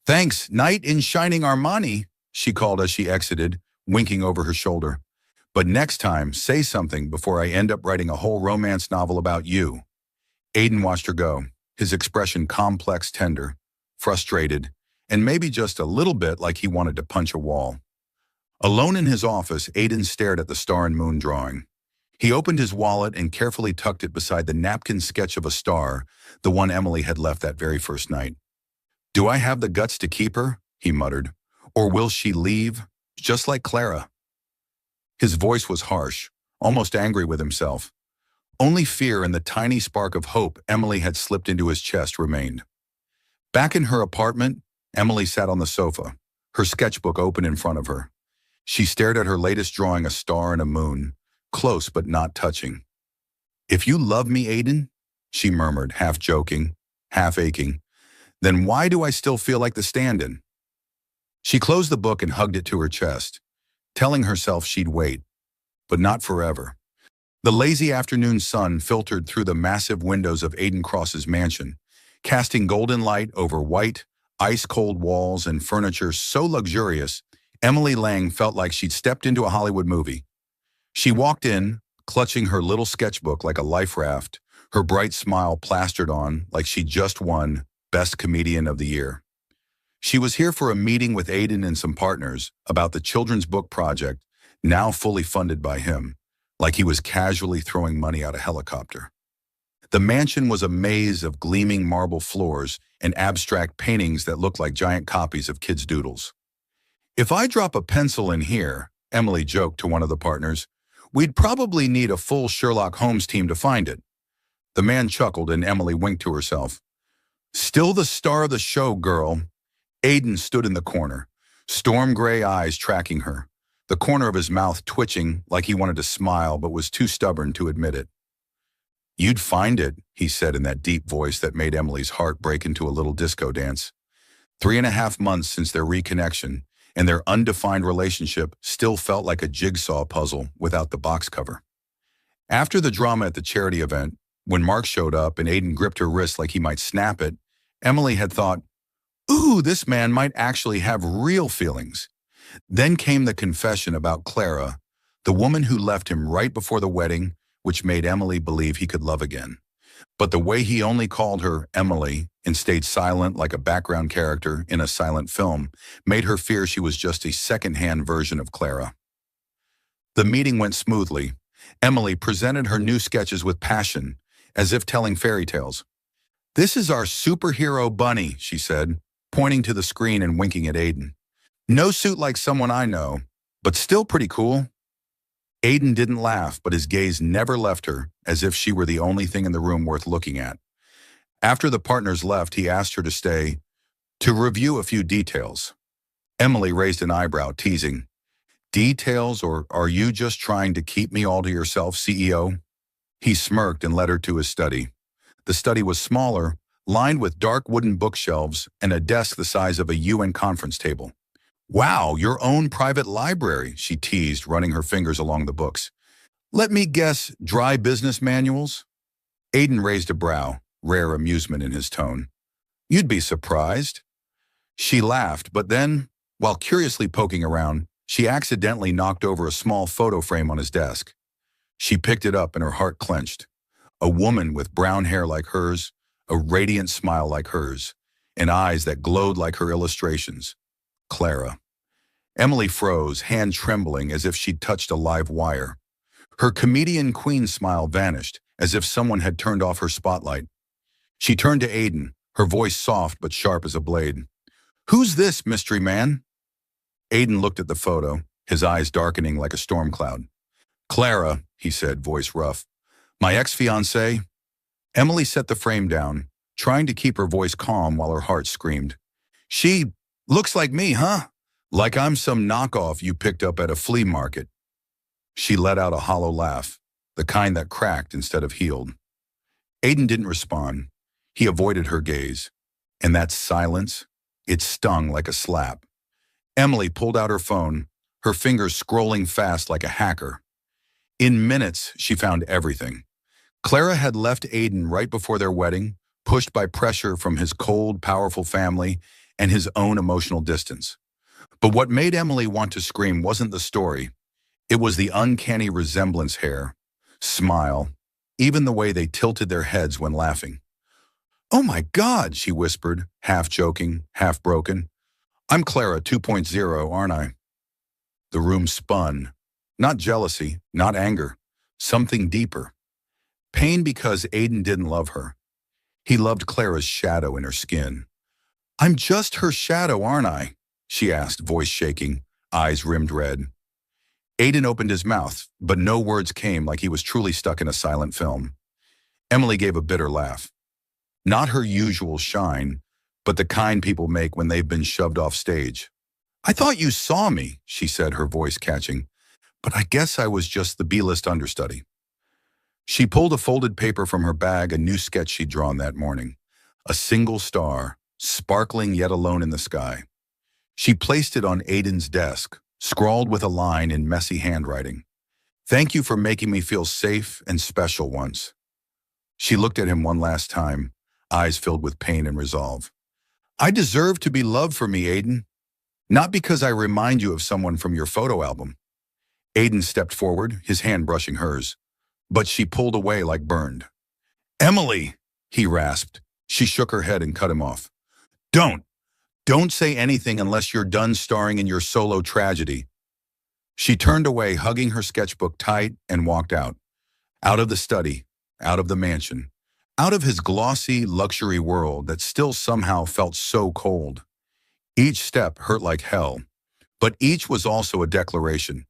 Thanks, knight in shining Armani, she called as she exited, winking over her shoulder. But next time, say something before I end up writing a whole romance novel about you. Aiden watched her go, his expression complex, tender, frustrated, and maybe just a little bit like he wanted to punch a wall. Alone in his office, Aiden stared at the star and moon drawing. He opened his wallet and carefully tucked it beside the napkin sketch of a star, the one Emily had left that very first night. Do I have the guts to keep her? He muttered. Or will she leave, just like Clara? His voice was harsh, almost angry with himself. Only fear and the tiny spark of hope Emily had slipped into his chest remained. Back in her apartment, Emily sat on the sofa, her sketchbook open in front of her. She stared at her latest drawing, a star and a moon, close but not touching. If you love me, Aiden, she murmured, half joking, half aching, then why do I still feel like the stand-in? She closed the book and hugged it to her chest, telling herself she'd wait, but not forever. The lazy afternoon sun filtered through the massive windows of Aiden Cross's mansion, casting golden light over white, ice-cold walls and furniture so luxurious, Emily Lang felt like she'd stepped into a Hollywood movie. She walked in, clutching her little sketchbook like a life raft, her bright smile plastered on like she'd just won Best Comedian of the Year. She was here for a meeting with Aiden and some partners about the children's book project, now fully funded by him, like he was casually throwing money out a helicopter. The mansion was a maze of gleaming marble floors and abstract paintings that looked like giant copies of kids' doodles. If I drop a pencil in here, Emily joked to one of the partners, we'd probably need a full Sherlock Holmes team to find it. The man chuckled and Emily winked to herself. Still the star of the show, girl. Aiden stood in the corner, storm gray eyes tracking her, the corner of his mouth twitching like he wanted to smile but was too stubborn to admit it. You'd find it, he said in that deep voice that made Emily's heart break into a little disco dance. 3.5 months since their reconnection, and their undefined relationship still felt like a jigsaw puzzle without the box cover. After the drama at the charity event, when Mark showed up and Aiden gripped her wrist like he might snap it, Emily had thought, ooh, this man might actually have real feelings. Then came the confession about Clara, the woman who left him right before the wedding, which made Emily believe he could love again. But the way he only called her Emily and stayed silent like a background character in a silent film made her fear she was just a second-hand version of Clara. The meeting went smoothly. Emily presented her new sketches with passion, as if telling fairy tales. This is our superhero bunny, she said, pointing to the screen and winking at Aiden. No suit like someone I know, but still pretty cool. Aiden didn't laugh, but his gaze never left her, as if she were the only thing in the room worth looking at. After the partners left, he asked her to stay, to review a few details. Emily raised an eyebrow, teasing. Details, or are you just trying to keep me all to yourself, CEO? He smirked and led her to his study. The study was smaller, lined with dark wooden bookshelves and a desk the size of a UN conference table. Wow, your own private library, she teased, running her fingers along the books. Let me guess, dry business manuals? Aiden raised a brow, rare amusement in his tone. You'd be surprised. She laughed, but then, while curiously poking around, she accidentally knocked over a small photo frame on his desk. She picked it up and her heart clenched. A woman with brown hair like hers, a radiant smile like hers, and eyes that glowed like her illustrations. Clara. Emily froze, hand trembling as if she'd touched a live wire. Her comedian queen smile vanished, as if someone had turned off her spotlight. She turned to Aiden, her voice soft but sharp as a blade. Who's this, mystery man? Aiden looked at the photo, his eyes darkening like a storm cloud. Clara, he said, voice rough. My ex-fiancée? Emily set the frame down, trying to keep her voice calm while her heart screamed. She looks like me, huh? Like I'm some knockoff you picked up at a flea market. She let out a hollow laugh, the kind that cracked instead of healed. Aiden didn't respond. He avoided her gaze. And that silence, it stung like a slap. Emily pulled out her phone, her fingers scrolling fast like a hacker. In minutes, she found everything. Clara had left Aiden right before their wedding, pushed by pressure from his cold, powerful family and his own emotional distance. But what made Emily want to scream wasn't the story. It was the uncanny resemblance hair, smile, even the way they tilted their heads when laughing. Oh my God, she whispered, half joking, half broken. I'm Clara 2.0, aren't I? The room spun. Not jealousy, not anger, something deeper. Pain because Aiden didn't love her. He loved Clara's shadow in her skin. I'm just her shadow, aren't I? She asked, voice shaking, eyes rimmed red. Aiden opened his mouth, but no words came, like he was truly stuck in a silent film. Emily gave a bitter laugh. Not her usual shine, but the kind people make when they've been shoved off stage. I thought you saw me, she said, her voice catching, but I guess I was just the B-list understudy. She pulled a folded paper from her bag, a new sketch she'd drawn that morning. A single star, sparkling yet alone in the sky. She placed it on Aiden's desk, scrawled with a line in messy handwriting. Thank you for making me feel safe and special once. She looked at him one last time, eyes filled with pain and resolve. I deserve to be loved for me, Aiden. Not because I remind you of someone from your photo album. Aiden stepped forward, his hand brushing hers, but she pulled away like burned. Emily, he rasped. She shook her head and cut him off. Don't say anything unless you're done starring in your solo tragedy. She turned away, hugging her sketchbook tight, and walked out. Out of the study, out of the mansion, out of his glossy luxury world that still somehow felt so cold. Each step hurt like hell, but each was also a declaration.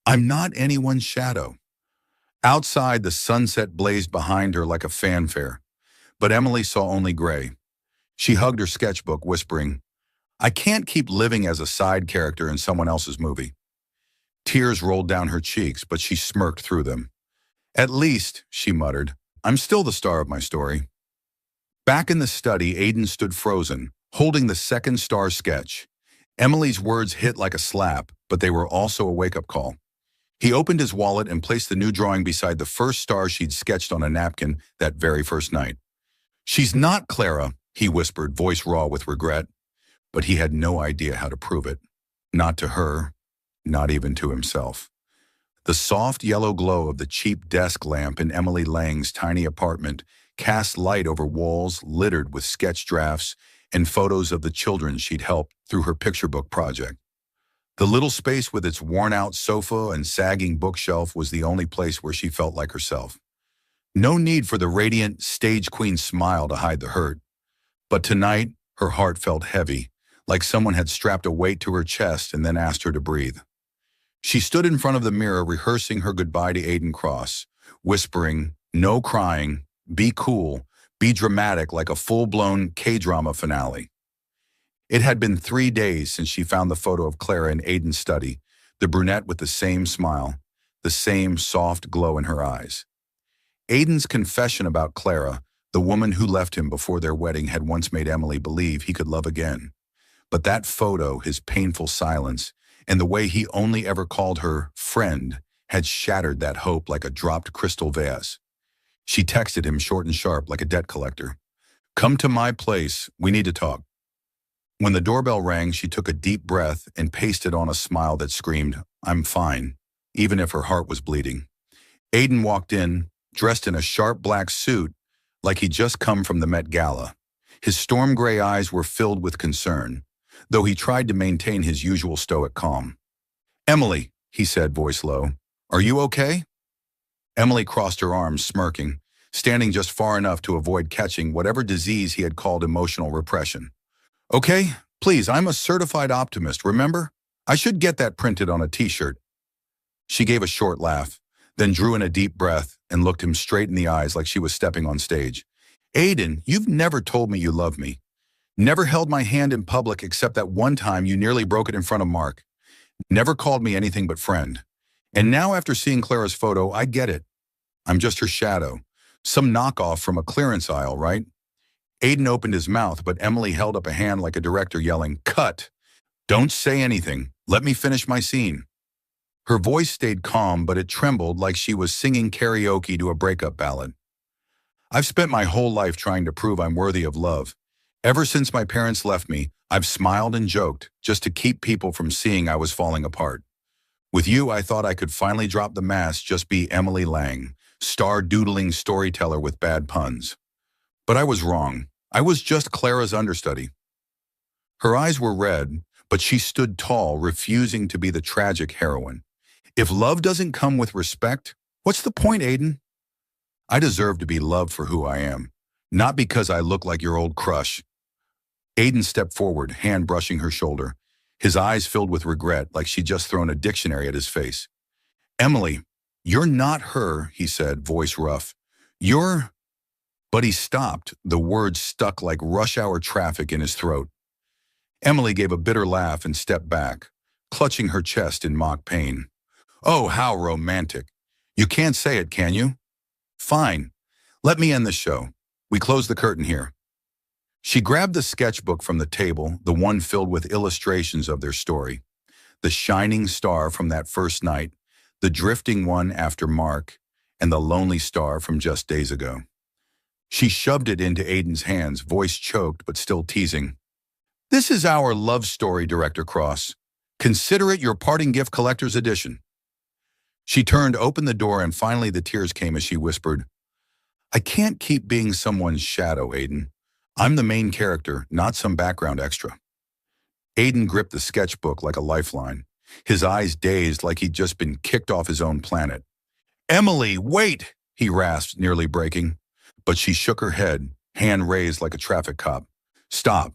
I'm not anyone's shadow. Outside, the sunset blazed behind her like a fanfare, but Emily saw only gray. She hugged her sketchbook, whispering, I can't keep living as a side character in someone else's movie. Tears rolled down her cheeks, but she smirked through them. At least, she muttered, I'm still the star of my story. Back in the study, Aiden stood frozen, holding the second star sketch. Emily's words hit like a slap, but they were also a wake-up call. He opened his wallet and placed the new drawing beside the first star she'd sketched on a napkin that very first night. She's not Clara, he whispered, voice raw with regret. But he had no idea how to prove it. Not to her, not even to himself. The soft yellow glow of the cheap desk lamp in Emily Lang's tiny apartment cast light over walls littered with sketch drafts and photos of the children she'd helped through her picture book project. The little space with its worn-out sofa and sagging bookshelf was the only place where she felt like herself. No need for the radiant stage queen smile to hide the hurt. But tonight, her heart felt heavy, like someone had strapped a weight to her chest and then asked her to breathe. She stood in front of the mirror rehearsing her goodbye to Aiden Cross, whispering, no crying, be cool, be dramatic like a full-blown K-drama finale. It had been 3 days since she found the photo of Clara in Aiden's study, the brunette with the same smile, the same soft glow in her eyes. Aiden's confession about Clara, the woman who left him before their wedding, had once made Emily believe he could love again. But that photo, his painful silence, and the way he only ever called her friend had shattered that hope like a dropped crystal vase. She texted him short and sharp like a debt collector. Come to my place, we need to talk. When the doorbell rang, she took a deep breath and pasted on a smile that screamed, I'm fine, even if her heart was bleeding. Aiden walked in, dressed in a sharp black suit, like he'd just come from the Met Gala. His storm gray eyes were filled with concern, though he tried to maintain his usual stoic calm. Emily, he said, voice low, are you okay? Emily crossed her arms, smirking, standing just far enough to avoid catching whatever disease he had called emotional repression. Okay, please, I'm a certified optimist, remember? I should get that printed on a t-shirt. She gave a short laugh, then drew in a deep breath and looked him straight in the eyes like she was stepping on stage. Aiden, you've never told me you love me. Never held my hand in public except that one time you nearly broke it in front of Mark. Never called me anything but friend. And now after seeing Clara's photo, I get it. I'm just her shadow. Some knockoff from a clearance aisle, right? Aiden opened his mouth, but Emily held up a hand like a director yelling, cut! Don't say anything. Let me finish my scene. Her voice stayed calm, but it trembled like she was singing karaoke to a breakup ballad. I've spent my whole life trying to prove I'm worthy of love. Ever since my parents left me, I've smiled and joked just to keep people from seeing I was falling apart. With you, I thought I could finally drop the mask, just be Emily Lang, star-doodling storyteller with bad puns. But I was wrong. I was just Clara's understudy. Her eyes were red, but she stood tall, refusing to be the tragic heroine. If love doesn't come with respect, what's the point, Aiden? I deserve to be loved for who I am, not because I look like your old crush. Aiden stepped forward, hand brushing her shoulder, his eyes filled with regret like she'd just thrown a dictionary at his face. Emily, you're not her, he said, voice rough. You're... But he stopped, the words stuck like rush-hour traffic in his throat. Emily gave a bitter laugh and stepped back, clutching her chest in mock pain. Oh, how romantic. You can't say it, can you? Fine. Let me end the show. We close the curtain here. She grabbed the sketchbook from the table, the one filled with illustrations of their story. The shining star from that first night, the drifting one after Mark, and the lonely star from just days ago. She shoved it into Aiden's hands, voice choked but still teasing. This is our love story, Director Cross. Consider it your parting gift collector's edition. She turned, opened the door, and finally the tears came as she whispered, I can't keep being someone's shadow, Aiden. I'm the main character, not some background extra. Aiden gripped the sketchbook like a lifeline, his eyes dazed like he'd just been kicked off his own planet. Emily, wait, he rasped, nearly breaking. But she shook her head, hand raised like a traffic cop. Stop.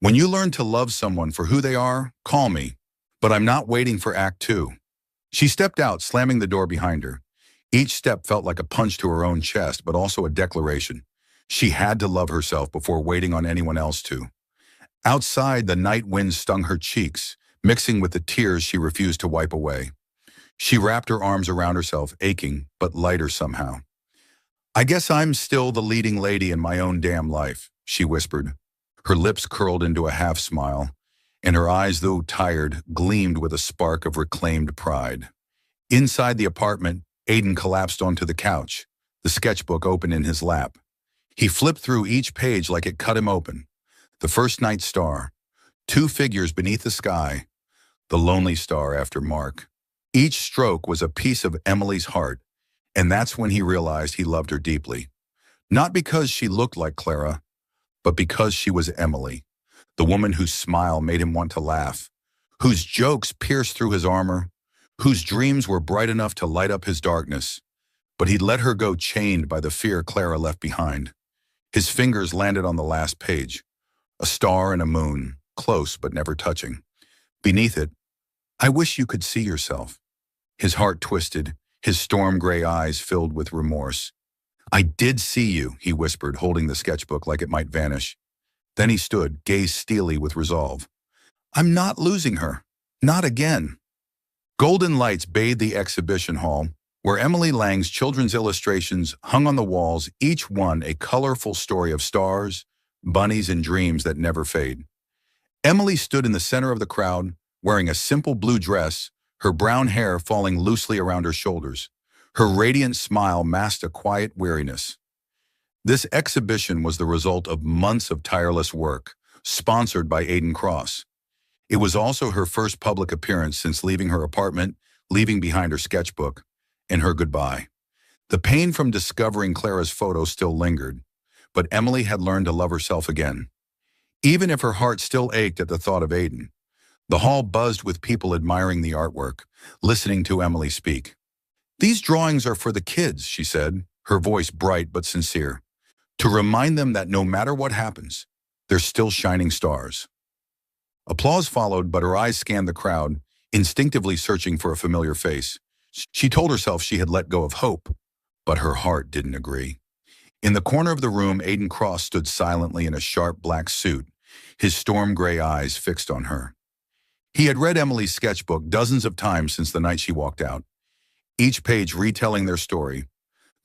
When you learn to love someone for who they are, call me. But I'm not waiting for Act 2. She stepped out, slamming the door behind her. Each step felt like a punch to her own chest, but also a declaration. She had to love herself before waiting on anyone else to. Outside, the night wind stung her cheeks, mixing with the tears she refused to wipe away. She wrapped her arms around herself, aching, but lighter somehow. "I guess I'm still the leading lady in my own damn life," she whispered. Her lips curled into a half-smile, and her eyes, though tired, gleamed with a spark of reclaimed pride. Inside the apartment, Aiden collapsed onto the couch, the sketchbook open in his lap. He flipped through each page like it cut him open. The first night star, two figures beneath the sky, the lonely star after Mark. Each stroke was a piece of Emily's heart, and that's when he realized he loved her deeply. Not because she looked like Clara, but because she was Emily, the woman whose smile made him want to laugh, whose jokes pierced through his armor, whose dreams were bright enough to light up his darkness. But he'd let her go chained by the fear Clara left behind. His fingers landed on the last page, a star and a moon, close but never touching. Beneath it, "I wish you could see yourself." His heart twisted, his storm-gray eyes filled with remorse. "I did see you," he whispered, holding the sketchbook like it might vanish. Then he stood, gaze steely with resolve. "I'm not losing her. Not again." Golden lights bathed the exhibition hall, where Emily Lang's children's illustrations hung on the walls, each one a colorful story of stars, bunnies, and dreams that never fade. Emily stood in the center of the crowd, wearing a simple blue dress, her brown hair falling loosely around her shoulders. Her radiant smile masked a quiet weariness. This exhibition was the result of months of tireless work, sponsored by Aiden Cross. It was also her first public appearance since leaving her apartment, leaving behind her sketchbook, and her goodbye. The pain from discovering Clara's photo still lingered, but Emily had learned to love herself again. Even if her heart still ached at the thought of Aiden, the hall buzzed with people admiring the artwork, listening to Emily speak. "These drawings are for the kids," she said, her voice bright but sincere, "to remind them that no matter what happens, they're still shining stars." Applause followed, but her eyes scanned the crowd, instinctively searching for a familiar face. She told herself she had let go of hope, but her heart didn't agree. In the corner of the room, Aiden Cross stood silently in a sharp black suit, his storm-gray eyes fixed on her. He had read Emily's sketchbook dozens of times since the night she walked out, each page retelling their story: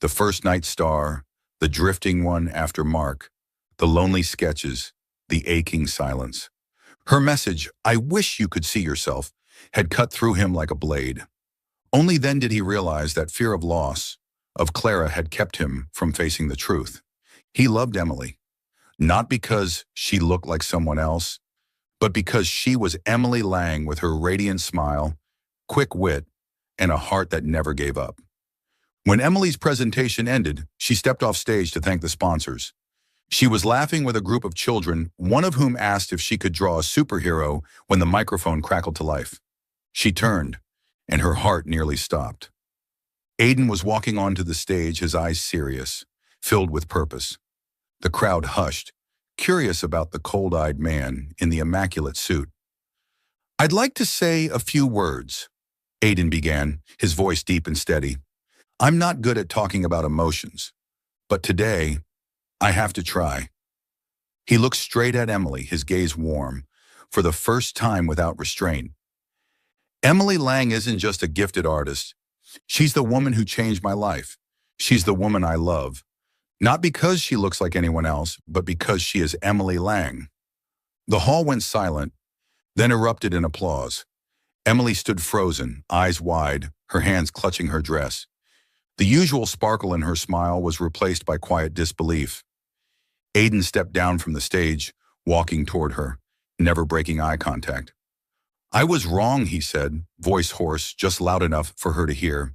the first night star, the drifting one after Mark, the lonely sketches, the aching silence. Her message, "I wish you could see yourself," had cut through him like a blade. Only then did he realize that fear of loss, of Clara, had kept him from facing the truth. He loved Emily, not because she looked like someone else, but because she was Emily Lang with her radiant smile, quick wit, and a heart that never gave up. When Emily's presentation ended, she stepped off stage to thank the sponsors. She was laughing with a group of children, one of whom asked if she could draw a superhero when the microphone crackled to life. She turned, and her heart nearly stopped. Aiden was walking onto the stage, his eyes serious, filled with purpose. The crowd hushed, curious about the cold-eyed man in the immaculate suit. "I'd like to say a few words," Aiden began, his voice deep and steady. "I'm not good at talking about emotions, but today, I have to try." He looked straight at Emily, his gaze warm, for the first time without restraint. "Emily Lang isn't just a gifted artist. She's the woman who changed my life. She's the woman I love. Not because she looks like anyone else, but because she is Emily Lang." The hall went silent, then erupted in applause. Emily stood frozen, eyes wide, her hands clutching her dress. The usual sparkle in her smile was replaced by quiet disbelief. Aiden stepped down from the stage, walking toward her, never breaking eye contact. "I was wrong," he said, voice hoarse, just loud enough for her to hear.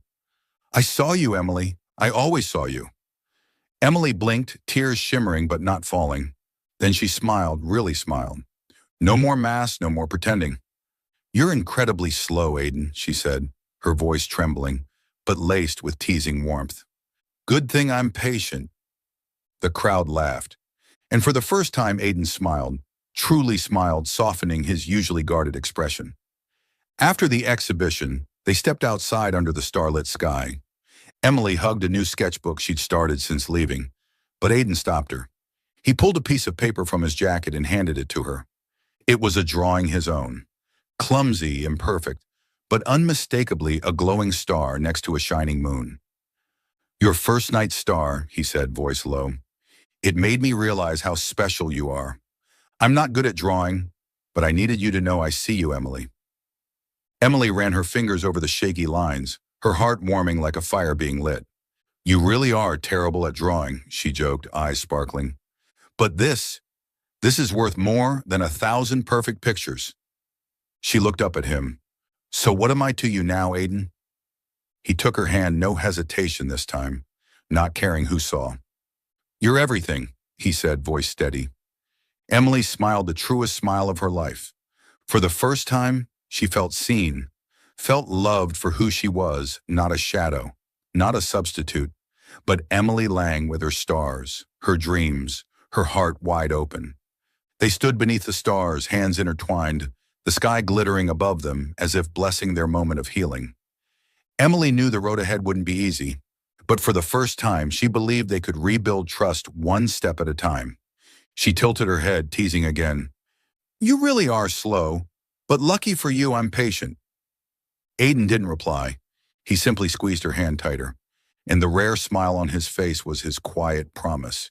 "I saw you, Emily. I always saw you." Emily blinked, tears shimmering but not falling. Then she smiled, really smiled. "No more masks, no more pretending." "You're incredibly slow, Aiden," she said, her voice trembling, but laced with teasing warmth. "Good thing I'm patient." The crowd laughed, and for the first time Aiden smiled, truly smiled, softening his usually guarded expression. After the exhibition, they stepped outside under the starlit sky. Emily hugged a new sketchbook she'd started since leaving, but Aiden stopped her. He pulled a piece of paper from his jacket and handed it to her. It was a drawing his own. Clumsy, imperfect, but unmistakably a glowing star next to a shining moon. "Your first night star," he said, voice low. "It made me realize how special you are. I'm not good at drawing, but I needed you to know I see you, Emily." Emily ran her fingers over the shaky lines, her heart warming like a fire being lit. "You really are terrible at drawing," she joked, eyes sparkling. "But this is worth more than 1,000 perfect pictures." She looked up at him. "So what am I to you now, Aiden?" He took her hand, no hesitation this time, not caring who saw. "You're everything," he said, voice steady. Emily smiled the truest smile of her life. For the first time, she felt seen, felt loved for who she was, not a shadow, not a substitute, but Emily Lang with her stars, her dreams, her heart wide open. They stood beneath the stars, hands intertwined, the sky glittering above them as if blessing their moment of healing. Emily knew the road ahead wouldn't be easy, but for the first time, she believed they could rebuild trust one step at a time. She tilted her head, teasing again. "You really are slow, but lucky for you, I'm patient." Aiden didn't reply. He simply squeezed her hand tighter, and the rare smile on his face was his quiet promise.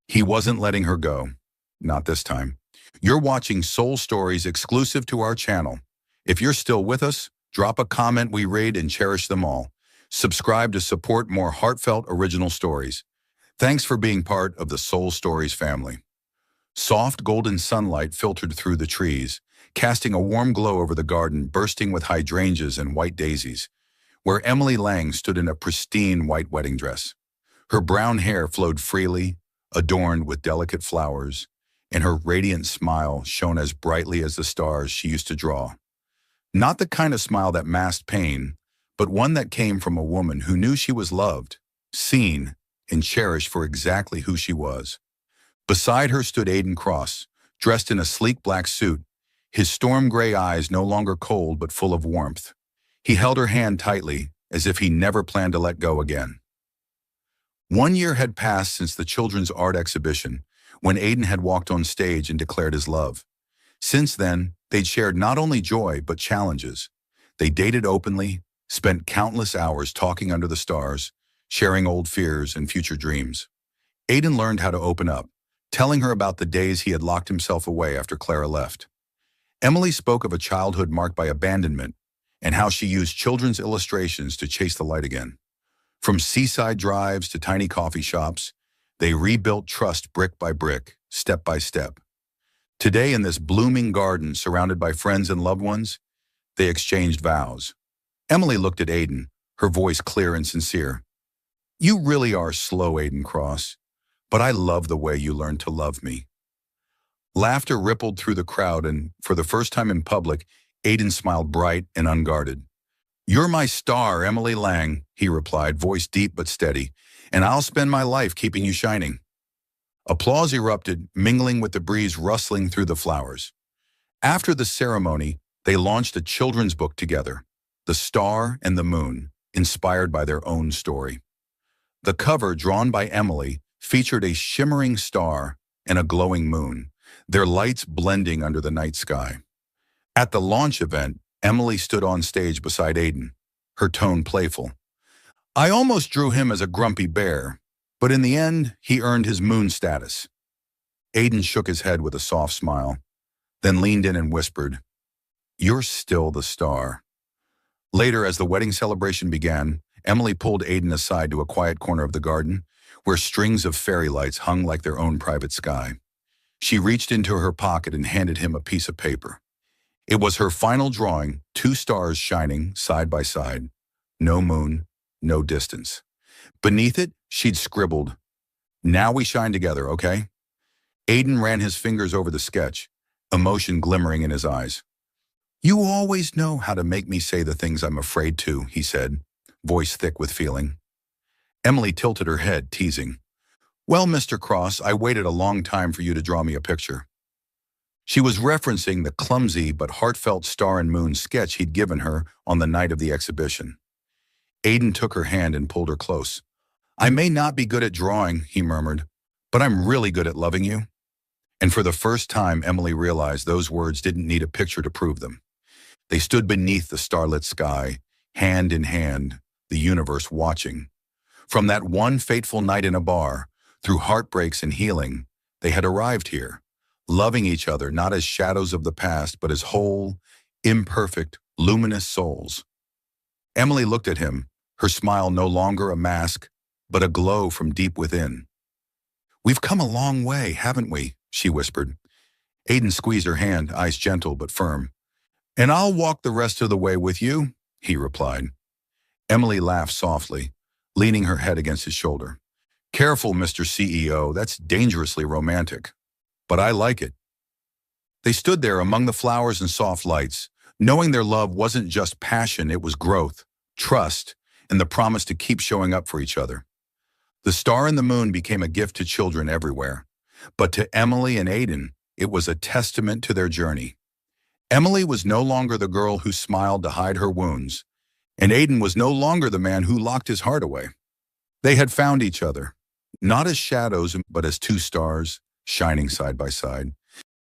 He wasn't letting her go. Not this time. You're watching Soul Stories exclusive to our channel. If you're still with us, drop a comment. We read and cherish them all. Subscribe to support more heartfelt original stories. Thanks for being part of the Soul Stories family. Soft golden sunlight filtered through the trees, casting a warm glow over the garden bursting with hydrangeas and white daisies, where Emily Lang stood in a pristine white wedding dress. Her brown hair flowed freely, adorned with delicate flowers, and her radiant smile shone as brightly as the stars she used to draw. Not the kind of smile that masked pain, but one that came from a woman who knew she was loved, seen, and cherished for exactly who she was. Beside her stood Aiden Cross, dressed in a sleek black suit, his storm gray eyes no longer cold but full of warmth. He held her hand tightly, as if he never planned to let go again. 1 year had passed since the children's art exhibition, when Aiden had walked on stage and declared his love. Since then, they'd shared not only joy but challenges. They dated openly, spent countless hours talking under the stars, sharing old fears and future dreams. Aiden learned how to open up, telling her about the days he had locked himself away after Clara left. Emily spoke of a childhood marked by abandonment and how she used children's illustrations to chase the light again. From seaside drives to tiny coffee shops, they rebuilt trust brick by brick, step by step. Today, in this blooming garden surrounded by friends and loved ones, they exchanged vows. Emily looked at Aiden, her voice clear and sincere. "You really are slow, Aiden Cross, but I love the way you learned to love me." Laughter rippled through the crowd, and for the first time in public, Aiden smiled bright and unguarded. "You're my star, Emily Lang," he replied, voice deep but steady, "and I'll spend my life keeping you shining." Applause erupted, mingling with the breeze rustling through the flowers. After the ceremony, they launched a children's book together, The Star and the Moon, inspired by their own story. The cover, drawn by Emily, featured a shimmering star and a glowing moon, their lights blending under the night sky. At the launch event, Emily stood on stage beside Aiden, her tone playful. "I almost drew him as a grumpy bear, but in the end, he earned his moon status." Aiden shook his head with a soft smile, then leaned in and whispered, "You're still the star." Later, as the wedding celebration began, Emily pulled Aiden aside to a quiet corner of the garden, where strings of fairy lights hung like their own private sky. She reached into her pocket and handed him a piece of paper. It was her final drawing, 2 stars shining side by side. No moon, no distance. Beneath it, she'd scribbled, "Now we shine together, okay?" Aiden ran his fingers over the sketch, emotion glimmering in his eyes. "You always know how to make me say the things I'm afraid to," he said, voice thick with feeling. Emily tilted her head, teasing. "Well, Mr. Cross, I waited a long time for you to draw me a picture." She was referencing the clumsy but heartfelt star and moon sketch he'd given her on the night of the exhibition. Aiden took her hand and pulled her close. I may not be good at drawing, he murmured, but I'm really good at loving you. And for the first time, Emily realized those words didn't need a picture to prove them. They stood beneath the starlit sky, hand in hand, the universe watching. From that one fateful night in a bar, through heartbreaks and healing, they had arrived here, loving each other not as shadows of the past, but as whole, imperfect, luminous souls. Emily looked at him, her smile no longer a mask, but a glow from deep within. We've come a long way, haven't we? She whispered. Aiden squeezed her hand, eyes gentle but firm. And I'll walk the rest of the way with you, he replied. Emily laughed softly, leaning her head against his shoulder. Careful, Mr. CEO, that's dangerously romantic. But I like it. They stood there among the flowers and soft lights, knowing their love wasn't just passion, it was growth, trust, and the promise to keep showing up for each other. The star and the moon became a gift to children everywhere. But to Emily and Aiden, it was a testament to their journey. Emily was no longer the girl who smiled to hide her wounds, and Aiden was no longer the man who locked his heart away. They had found each other, not as shadows, but as two stars, shining side by side.